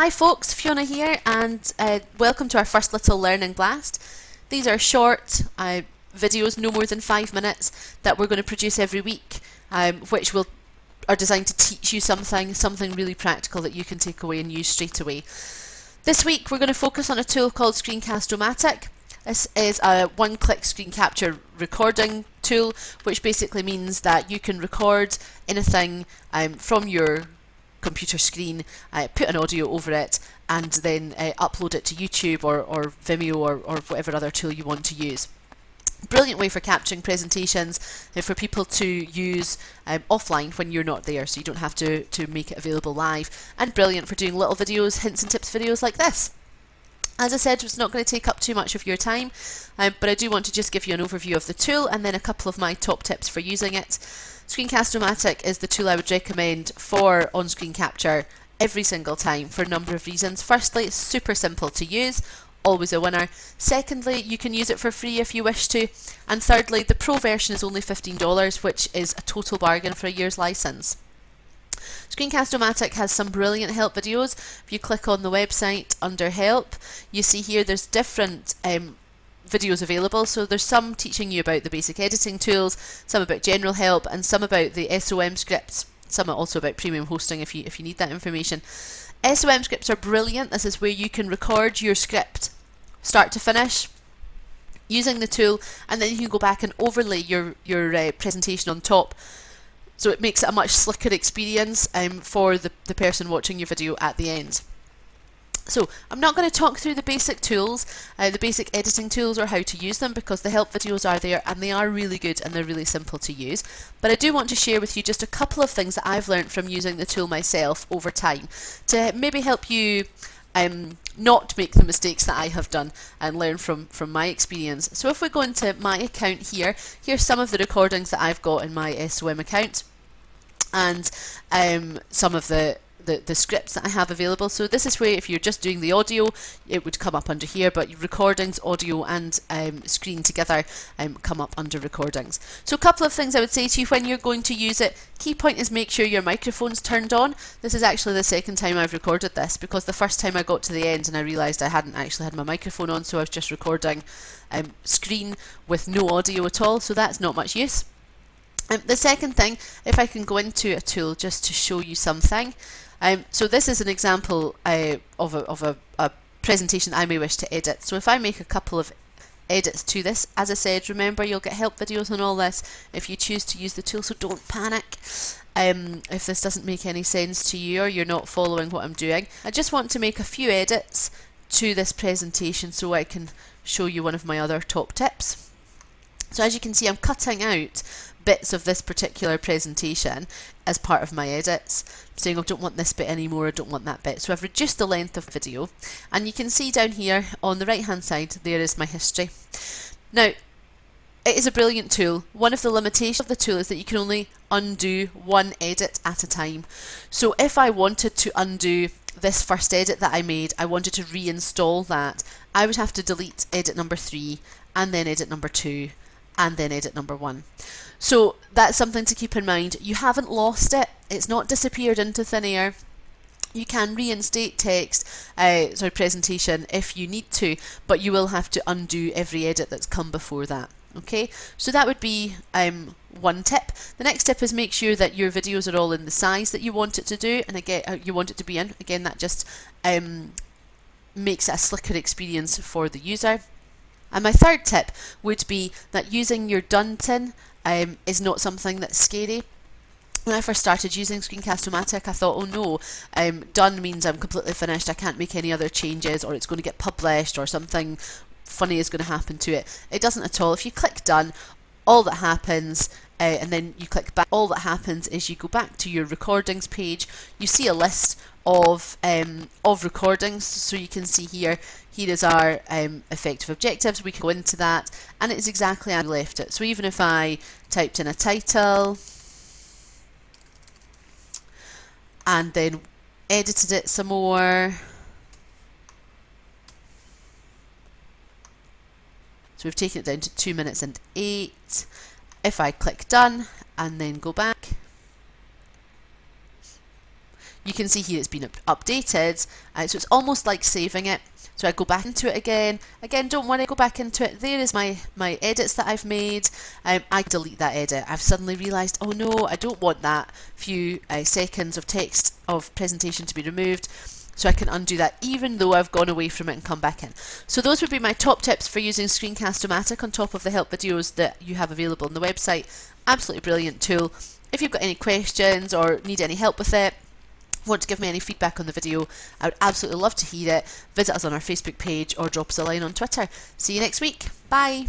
Hi folks, Fiona here, and welcome to our first little learning blast. These are short videos, no more than 5 minutes, that we're going to produce every week, which are designed to teach you something really practical that you can take away and use straight away. This week we're going to focus on a tool called Screencast-o-matic. This is a one-click screen capture recording tool, which basically means that you can record anything from your computer screen, put an audio over it, and then upload it to YouTube or Vimeo or whatever other tool you want to use. Brilliant way for capturing presentations for people to use offline when you're not there, so you don't have to make it available live, and brilliant for doing little videos, hints and tips videos like this. As I said, it's not going to take up too much of your time, but I do want to just give you an overview of the tool and then a couple of my top tips for using it. Screencast-o-matic is the tool I would recommend for on-screen capture every single time for a number of reasons. Firstly, it's super simple to use, always a winner. Secondly, you can use it for free if you wish to. And thirdly, the pro version is only $15, which is a total bargain for a year's license. Screencast-o-matic has some brilliant help videos. If you click on the website under help, you see here there's different videos available. So there's some teaching you about the basic editing tools, some about general help, and some about the SOM scripts. Some are also about premium hosting if you need that information. SOM scripts are brilliant. This is where you can record your script start to finish using the tool, and then you can go back and overlay your presentation on top. So it makes it a much slicker experience for the person watching your video at the end. So I'm not going to talk through the basic tools, the basic editing tools, or how to use them, because the help videos are there and they are really good and they're really simple to use. But I do want to share with you just a couple of things that I've learned from using the tool myself over time to maybe help you not make the mistakes that I have done and learn from my experience. So if we go into my account here, here's some of the recordings that I've got in my SOM account, and some of the scripts that I have available. So this is where, if you're just doing the audio, it would come up under here, but recordings, audio and screen together come up under recordings. So a couple of things I would say to you when you're going to use it. Key point is make sure your microphone's turned on. This is actually the second time I've recorded this, because the first time I got to the end and I realised I hadn't actually had my microphone on, so I was just recording screen with no audio at all, so that's not much use. The second thing, if I can go into a tool just to show you something. So this is an example of a presentation that I may wish to edit. So if I make a couple of edits to this, as I said, remember you'll get help videos on all this if you choose to use the tool, so don't panic if this doesn't make any sense to you or you're not following what I'm doing. I just want to make a few edits to this presentation so I can show you one of my other top tips. So as you can see, I'm cutting out bits of this particular presentation as part of my edits. I'm saying I don't want this bit anymore, I don't want that bit. So I've reduced the length of video, and you can see down here on the right hand side there is my history. Now, it is a brilliant tool. One of the limitations of the tool is that you can only undo one edit at a time. So if I wanted to undo this first edit that I made, I wanted to reinstall that, I would have to delete edit number 3 and then edit number 2 and then edit number 1. So that's something to keep in mind. You haven't lost it, it's not disappeared into thin air. You can reinstate presentation if you need to, but you will have to undo every edit that's come before that. Okay, so that would be one tip. The next tip is make sure that your videos are all in the size that you want it to do, and again you want it to be in. Again, that just makes it a slicker experience for the user. And my third tip would be that using your done tin is not something that's scary. When I first started using Screencast-o-matic, I thought, oh no, done means I'm completely finished, I can't make any other changes, or it's going to get published, or something funny is going to happen to it. It doesn't at all. If you click done, all that happens, and then you click back, all that happens is you go back to your recordings page, you see a list of recordings, so you can see here is our effective objectives. We can go into that, and it's exactly how I left it. So even if I typed in a title and then edited it some more, so we've taken it down to 2 minutes and 8. If I click done and then go back, you can see here it's been updated, so it's almost like saving it. So I go back into it again. Again, don't worry, go back into it. There is my edits that I've made. I delete that edit. I've suddenly realised, oh no, I don't want that few seconds of text of presentation to be removed. So I can undo that even though I've gone away from it and come back in. So those would be my top tips for using Screencast-o-matic on top of the help videos that you have available on the website. Absolutely brilliant tool. If you've got any questions or need any help with it, want to give me any feedback on the video, I would absolutely love to hear it. Visit us on our Facebook page or drop us a line on Twitter. See you next week. Bye.